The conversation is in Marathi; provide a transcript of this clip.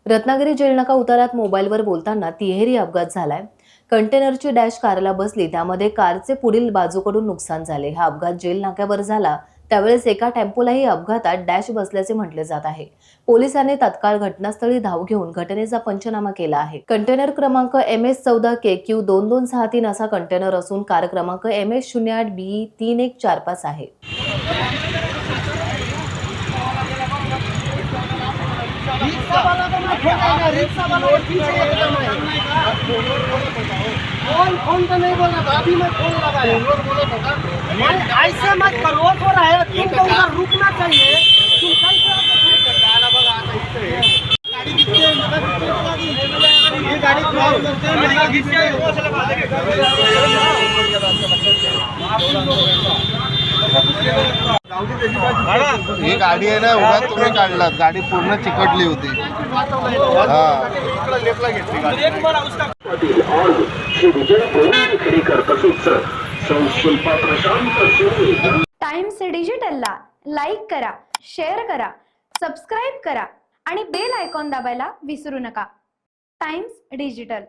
रत्नागिरी जेलनाका उतारात मोबाईलवर बोलताना तिहेरी अपघात झालाय। कंटेनरची डॅश कारला बसली, त्यामध्ये कारचे पुढील बाजूकडून नुकसान झाले। हा अपघात जेल नाक्यावर झाला त्यावेळेस एका टेम्पोलाही अपघातात डॅश बसल्याचे म्हटले जात आहे। पोलिसांनी तत्काळ घटनास्थळी धाव घेऊन घटनेचा पंचनामा केला आहे। कंटेनर क्रमांक MS14KQ2263 असा कंटेनर असून कार क्रमांक MS08BE3145 आहे। फोन तो नहीं बोल रहा था, अभी मैं फोन लगाया। ऐसे मत करो, हो रहा है तुमको उधर रुकना चाहिए। तुम कैसे ये गाड़ी क्रॉस करते हैं, ही गाडी आहे ना, उगाच तुम्ही काढलात, गाडी पूर्ण चिकटली होती। टाइम्स डिजिटलला लाईक करा, शेअर करा, सबस्क्राईब करा आणि बेल आयकॉन दाबायला विसरू नका। Times digital.